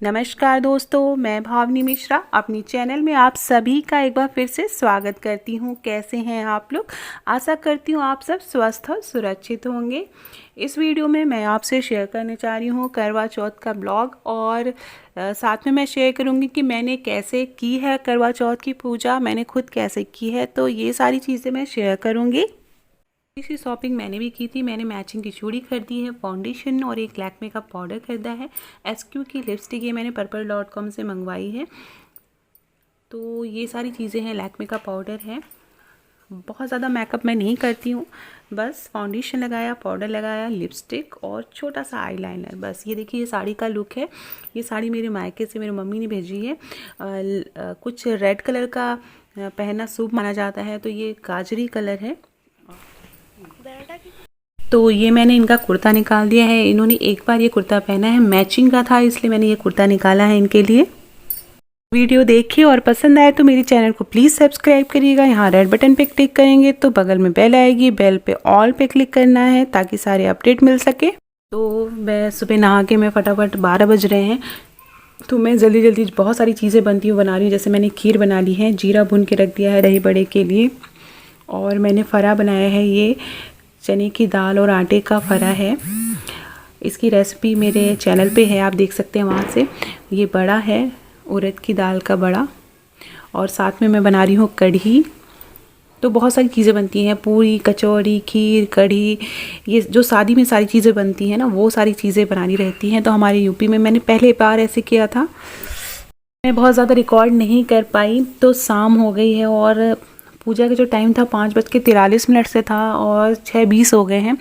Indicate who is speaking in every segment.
Speaker 1: नमस्कार दोस्तों, मैं भावनी मिश्रा अपनी चैनल में आप सभी का एक बार फिर से स्वागत करती हूँ। कैसे हैं आप लोग? आशा करती हूँ आप सब स्वस्थ और सुरक्षित होंगे। इस वीडियो में मैं आपसे शेयर करने जा रही हूँ करवा चौथ का ब्लॉग और साथ में मैं शेयर करूँगी कि मैंने कैसे की है करवा चौथ की पूजा, मैंने खुद कैसे की है, तो ये सारी चीज़ें मैं शेयर करूँगी। इसी शॉपिंग मैंने भी की थी। मैंने मैचिंग की चूड़ी खरीदी है, फाउंडेशन और एक लैक्मे का पाउडर खरीदा है। SQ की लिपस्टिक ये मैंने purple.com से मंगवाई है। तो ये सारी चीज़ें हैं। लैक्मे का पाउडर है। बहुत ज़्यादा मेकअप मैं नहीं करती हूँ, बस फाउंडेशन लगाया, पाउडर लगाया, लिपस्टिक और छोटा सा आईलाइनर, बस। ये देखिए, ये साड़ी का लुक है। ये साड़ी मेरे मायके से मेरी मम्मी ने भेजी है। कुछ रेड कलर का पहनना शुभ माना जाता है, तो ये गाजरी कलर है। तो ये मैंने इनका कुर्ता निकाल दिया है। इन्होंने एक बार ये कुर्ता पहना है, मैचिंग का था, इसलिए मैंने ये कुर्ता निकाला है इनके लिए। वीडियो देखिए और पसंद आए तो मेरे चैनल को प्लीज़ सब्सक्राइब करिएगा। यहाँ रेड बटन पे क्लिक करेंगे तो बगल में बेल आएगी, बेल पे ऑल पे क्लिक करना है ताकि सारे अपडेट मिल सके। तो मैं सुबह नहा के मैं फटाफट 12 बज रहे हैं, तो मैं जल्दी जल्दी बहुत सारी चीज़ें बना रही हूँ। जैसे मैंने खीर बना ली है, जीरा भून के रख दिया है दही बड़े के लिए, और मैंने फरा बनाया है। ये चने की दाल और आटे का फरा है। इसकी रेसिपी मेरे चैनल पे है, आप देख सकते हैं वहाँ से। ये बड़ा है, उड़द की दाल का बड़ा, और साथ में मैं बना रही हूँ कढ़ी। तो बहुत सारी चीज़ें बनती हैं, पूरी, कचौड़ी, खीर, कढ़ी, ये जो शादी में सारी चीज़ें बनती हैं ना, वो सारी चीज़ें बनानी रहती हैं। तो हमारे यूपी में मैंने पहले बार ऐसे किया था। मैं बहुत ज़्यादा रिकॉर्ड नहीं कर पाई, तो शाम हो गई है और पूजा का जो टाइम था 5:43 से था और 6:20 हो गए हैं।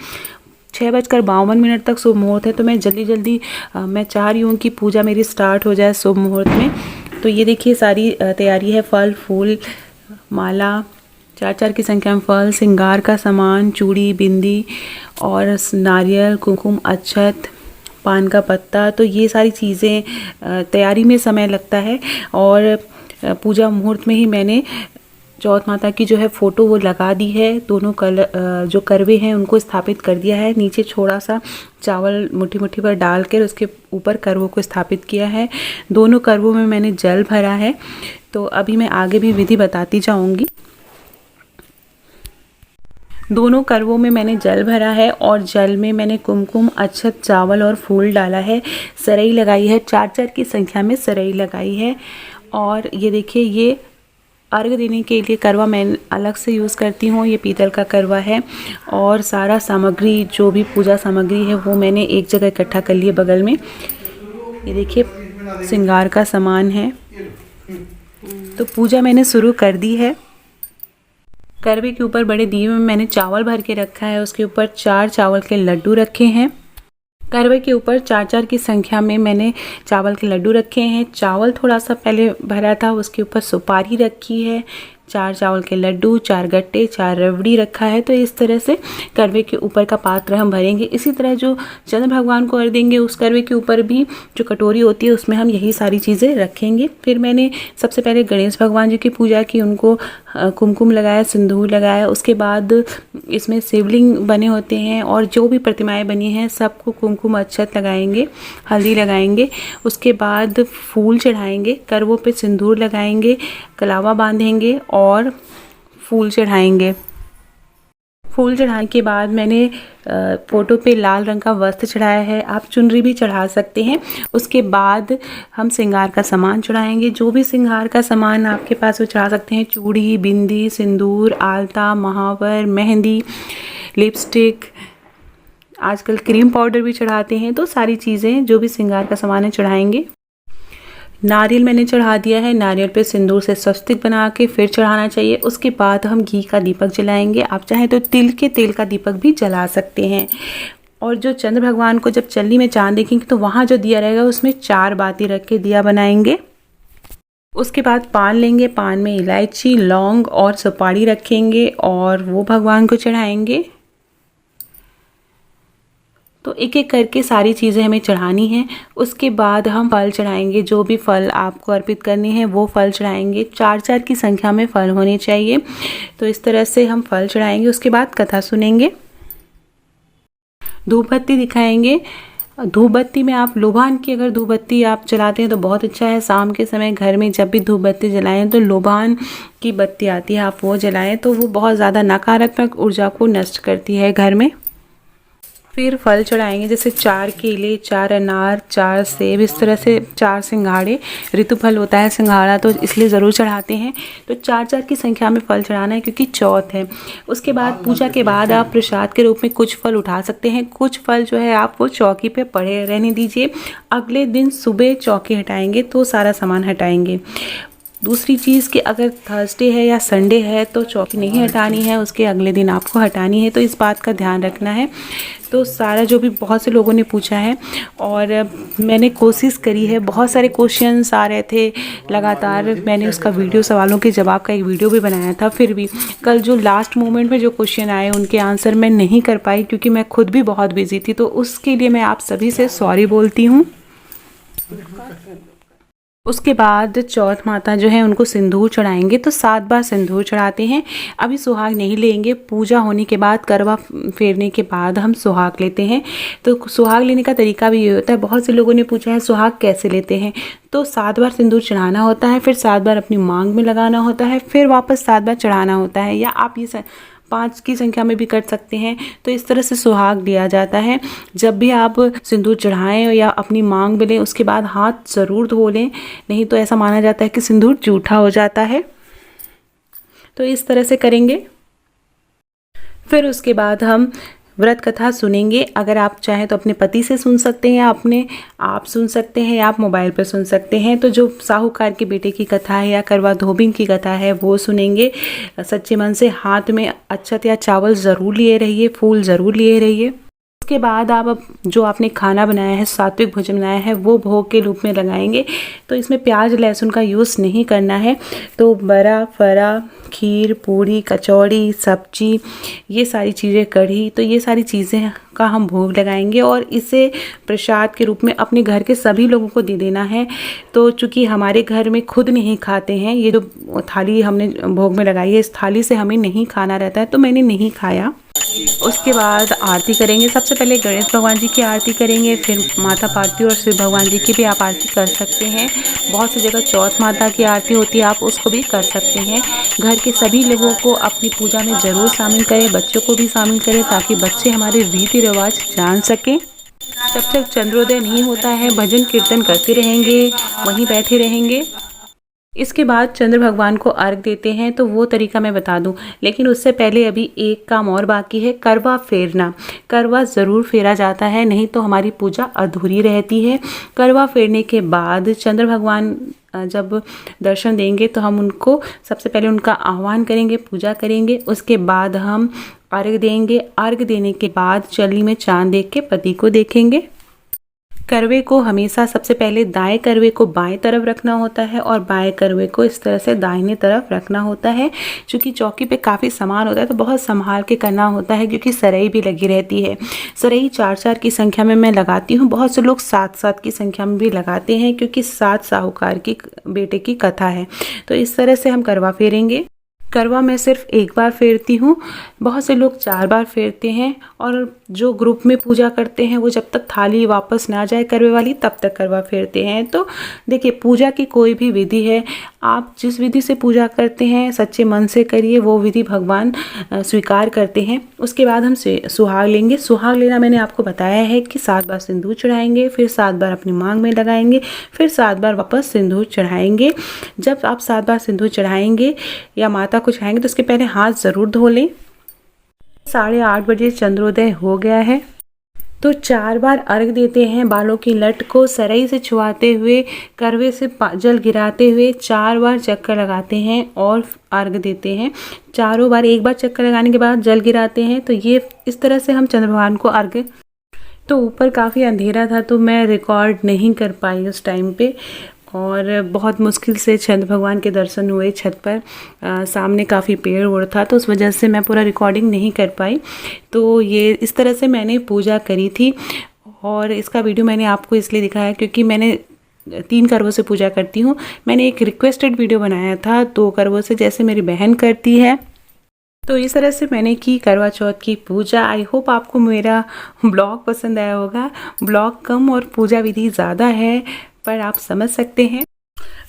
Speaker 1: 6:52 तक शुभ मुहूर्त है, तो मैं जल्दी मैं चाह रही हूँ कि पूजा मेरी स्टार्ट हो जाए शुभ मुहूर्त में। तो ये देखिए, सारी तैयारी है। फल, फूल, माला, 4 की संख्या में फल, श्रृंगार का सामान, चूड़ी, बिंदी और नारियल, कुमकुम, अक्षत, पान का पत्ता। तो ये सारी चीज़ें तैयारी में समय लगता है। और पूजा मुहूर्त में ही मैंने चौथ माता की जो है फ़ोटो वो लगा दी है। दोनों कलर जो करवे हैं उनको स्थापित कर दिया है। नीचे थोड़ा सा चावल मुट्ठी मुट्ठी पर डाल कर उसके ऊपर करवों को स्थापित किया है। दोनों करवों में मैंने जल भरा है। तो अभी मैं आगे भी विधि बताती जाऊंगी। दोनों करवों में मैंने जल भरा है और जल में मैंने कुमकुम, अक्षत, चावल और फूल डाला है। सरई लगाई है, 4 की संख्या में सरई लगाई है। और ये देखिए, ये अर्घ देने के लिए करवा मैं अलग से यूज़ करती हूँ। ये पीतल का करवा है। और सारा सामग्री, जो भी पूजा सामग्री है, वो मैंने एक जगह इकट्ठा कर लिए बगल में। ये देखिए, श्रृंगार का सामान है। तो पूजा मैंने शुरू कर दी है। करवे के ऊपर बड़े दिए में मैंने चावल भर के रखा है। उसके ऊपर 4 चावल के लड्डू रखे हैं। करवे के ऊपर 4 की संख्या में मैंने चावल के लड्डू रखे हैं। चावल थोड़ा सा पहले भरा था, उसके ऊपर सुपारी रखी है। 4 चावल के लड्डू, 4 गट्टे, 4 रबड़ी रखा है। तो इस तरह से करवे के ऊपर का पात्र हम भरेंगे। इसी तरह जो चंद्र भगवान को अर्घ देंगे, उस करवे के ऊपर भी जो कटोरी होती है उसमें हम यही सारी चीज़ें रखेंगे। फिर मैंने सबसे पहले गणेश भगवान जी की पूजा की, उनको कुमकुम लगाया, सिंदूर लगाया। उसके बाद इसमें शिवलिंग बने होते हैं और जो भी प्रतिमाएं बनी हैं सबको कुमकुम, अक्षत लगाएंगे, हल्दी लगाएंगे। उसके बाद फूल चढ़ाएंगे, करवों पे सिंदूर लगाएंगे, कलावा बांधेंगे और फूल चढ़ाएंगे। फूल चढ़ाने के बाद मैंने फोटो पे लाल रंग का वस्त्र चढ़ाया है। आप चुनरी भी चढ़ा सकते हैं। उसके बाद हम श्रृंगार का सामान चढ़ाएंगे। जो भी श्रृंगार का सामान आपके पास वो चढ़ा सकते हैं। चूड़ी, बिंदी, सिंदूर, आलता, महावर, मेहंदी, लिपस्टिक, आजकल क्रीम पाउडर भी चढ़ाते हैं। तो सारी चीज़ें जो भी श्रृंगार का सामान है चढ़ाएंगे। नारियल मैंने चढ़ा दिया है। नारियल पे सिंदूर से स्वस्तिक बना के फिर चढ़ाना चाहिए। उसके बाद हम घी का दीपक जलाएंगे। आप चाहें तो तिल के तेल का दीपक भी जला सकते हैं। और जो चंद्र भगवान को जब चलनी में चांद देखेंगे तो वहाँ जो दिया रहेगा उसमें 4 बाती रख के दिया बनाएंगे। उसके बाद पान लेंगे, पान में इलायची, लौंग और सुपारी रखेंगे और वो भगवान को चढ़ाएंगे। तो एक एक करके सारी चीज़ें हमें चढ़ानी है। उसके बाद हम फल चढ़ाएंगे। जो भी फल आपको अर्पित करने हैं वो फल चढ़ाएंगे। 4 की संख्या में फल होने चाहिए। तो इस तरह से हम फल चढ़ाएंगे। उसके बाद कथा सुनेंगे, धूप बत्ती दिखाएंगे। धूप बत्ती में आप लोबान की अगर धूप बत्ती आप जलाते हैं तो बहुत अच्छा है। शाम के समय घर में जब भी धूप बत्ती जलाएं तो लोबान की बत्ती आती है, आप वो जलाएं तो वो बहुत ज़्यादा नकारात्मक ऊर्जा को नष्ट करती है घर में। फिर फल चढ़ाएंगे, जैसे 4 केले, 4 अनार, 4 सेब, इस तरह से 4 सिंघाड़े। ऋतु फल होता है सिंघाड़ा, तो इसलिए ज़रूर चढ़ाते हैं। तो 4-4 की संख्या में फल चढ़ाना है क्योंकि चौथ है। उसके बाद पूजा के बाद आप प्रसाद के रूप में कुछ फल उठा सकते हैं। कुछ फल जो है आप वो चौकी पे पड़े रहने दीजिए। अगले दिन सुबह चौकी हटाएंगे तो सारा सामान हटाएंगे। दूसरी चीज़ कि अगर थर्सडे है या संडे है तो चौकी नहीं हटानी है, उसके अगले दिन आपको हटानी है, तो इस बात का ध्यान रखना है। तो सारा जो भी बहुत से लोगों ने पूछा है और मैंने कोशिश करी है, बहुत सारे क्वेश्चंस आ रहे थे लगातार, मैंने उसका वीडियो सवालों के जवाब का एक वीडियो भी बनाया था। फिर भी कल जो लास्ट मोमेंट में जो क्वेश्चन आए उनके आंसर मैं नहीं कर पाई क्योंकि मैं खुद भी बहुत बिजी थी, तो उसके लिए मैं आप सभी से सॉरी बोलती हूँ। उसके बाद चौथ माता जो है उनको सिंदूर चढ़ाएंगे, तो 7 बार सिंदूर चढ़ाते हैं। अभी सुहाग नहीं लेंगे, पूजा होने के बाद करवा फेरने के बाद हम सुहाग लेते हैं। तो सुहाग लेने का तरीका भी ये होता है, बहुत से लोगों ने पूछा है सुहाग कैसे लेते हैं। तो 7 बार सिंदूर चढ़ाना होता है, फिर 7 बार अपनी मांग में लगाना होता है, फिर वापस 7 बार चढ़ाना होता है, या आप ये 5 की संख्या में भी कर सकते हैं। तो इस तरह से सुहाग लिया जाता है। जब भी आप सिंदूर चढ़ाएं या अपनी मांग में लें उसके बाद हाथ ज़रूर धो लें, नहीं तो ऐसा माना जाता है कि सिंदूर जूठा हो जाता है। तो इस तरह से करेंगे। फिर उसके बाद हम व्रत कथा सुनेंगे। अगर आप चाहें तो अपने पति से सुन सकते हैं, या अपने आप सुन सकते हैं, या आप मोबाइल पर सुन सकते हैं। तो जो साहूकार के बेटे की कथा है या करवा धोबिन की कथा है वो सुनेंगे। सच्चे मन से हाथ में अक्षत या चावल ज़रूर लिए रहिए, फूल ज़रूर लिए रहिए। उसके बाद आप जो आपने खाना बनाया है, सात्विक भोजन बनाया है, वो भोग के रूप में लगाएंगे। तो इसमें प्याज लहसुन का यूज़ नहीं करना है। तो बड़ा फरा, खीर, पूड़ी, कचौड़ी, सब्जी, ये सारी चीज़ें, कढ़ी, तो ये सारी चीज़ें का हम भोग लगाएंगे और इसे प्रसाद के रूप में अपने घर के सभी लोगों को दे देना है। तो चूँकि हमारे घर में खुद नहीं खाते हैं, ये जो थाली हमने भोग में लगाई है इस थाली से हमें नहीं खाना रहता है, तो मैंने नहीं खाया। उसके बाद आरती करेंगे। सबसे पहले गणेश भगवान जी की आरती करेंगे, फिर माता पार्वती और शिव भगवान जी की भी आप आरती कर सकते हैं। बहुत सी जगह चौथ माता की आरती होती है, आप उसको भी कर सकते हैं। घर के सभी लोगों को अपनी पूजा में ज़रूर शामिल करें, बच्चों को भी शामिल करें ताकि बच्चे हमारे रीति रिवाज जान सकें। जब तक चंद्रोदय नहीं होता है भजन कीर्तन करते रहेंगे, वहीं बैठे रहेंगे। इसके बाद चंद्र भगवान को अर्घ देते हैं, तो वो तरीका मैं बता दूं, लेकिन उससे पहले अभी एक काम और बाकी है, करवा फेरना। करवा ज़रूर फेरा जाता है, नहीं तो हमारी पूजा अधूरी रहती है। करवा फेरने के बाद चंद्र भगवान जब दर्शन देंगे तो हम उनको सबसे पहले उनका आह्वान करेंगे, पूजा करेंगे। उसके बाद हम अर्घ देंगे। अर्घ देने के बाद चलनी में चांद देख के पति को देखेंगे। करवे को हमेशा सबसे पहले दाएं करवे को बाएं तरफ रखना होता है और बाएं करवे को इस तरह से दाहिने तरफ रखना होता है। क्योंकि चौकी पे काफ़ी सामान होता है तो बहुत संभाल के करना होता है, क्योंकि सरई भी लगी रहती है। सरई 4-4 की संख्या में मैं लगाती हूँ, बहुत से लोग 7-7 की संख्या में भी लगाते हैं, क्योंकि 7 साहूकार की बेटे की कथा है। तो इस तरह से हम करवा फेरेंगे। करवा मैं सिर्फ एक बार फेरती हूँ, बहुत से लोग 4 बार फेरते हैं। और जो ग्रुप में पूजा करते हैं वो जब तक थाली वापस ना जाए करवे वाली तब तक करवा फेरते हैं। तो देखिए, पूजा की कोई भी विधि है, आप जिस विधि से पूजा करते हैं सच्चे मन से करिए, वो विधि भगवान स्वीकार करते हैं। उसके बाद हम सुहाग लेंगे। सुहाग लेना मैंने आपको बताया है कि 7 बार सिंदूर चढ़ाएंगे, फिर 7 बार अपनी मांग में लगाएंगे, फिर 7 बार वापस सिंदूर चढ़ाएंगे। जब आप 7 बार सिंदूर चढ़ाएंगे या माता को चढ़ाएंगे तो उसके पहले हाथ ज़रूर धो लें। 8:30 बजे चंद्रोदय हो गया है, तो 4 बार अर्घ देते हैं। बालों की लट को सरई से छुआते हुए, करवे से जल गिराते हुए 4 बार चक्कर लगाते हैं और अर्घ देते हैं। चारों बार एक बार चक्कर लगाने के बाद जल गिराते हैं। तो ये इस तरह से हम चंद्र भगवान को अर्घ। तो ऊपर काफ़ी अंधेरा था तो मैं रिकॉर्ड नहीं कर पाई उस टाइम पे, और बहुत मुश्किल से चंद्र भगवान के दर्शन हुए छत पर। सामने काफ़ी पेड़ ओड़ था तो उस वजह से मैं पूरा रिकॉर्डिंग नहीं कर पाई। तो ये इस तरह से मैंने पूजा करी थी, और इसका वीडियो मैंने आपको इसलिए दिखाया क्योंकि मैंने 3 करवों से पूजा करती हूँ। मैंने एक रिक्वेस्टेड वीडियो बनाया था 2 करवों से, जैसे मेरी बहन करती है। तो इस तरह से मैंने की करवा चौथ की पूजा। आई होप आपको मेरा ब्लॉग पसंद आया होगा। ब्लॉग कम और पूजा विधि ज़्यादा है, पर आप समझ सकते हैं।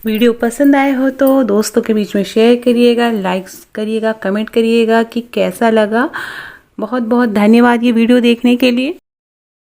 Speaker 1: वीडियो पसंद आए हो तो दोस्तों के बीच में शेयर करिएगा, लाइक्स करिएगा, कमेंट करिएगा कि कैसा लगा। बहुत बहुत धन्यवाद ये वीडियो देखने के लिए।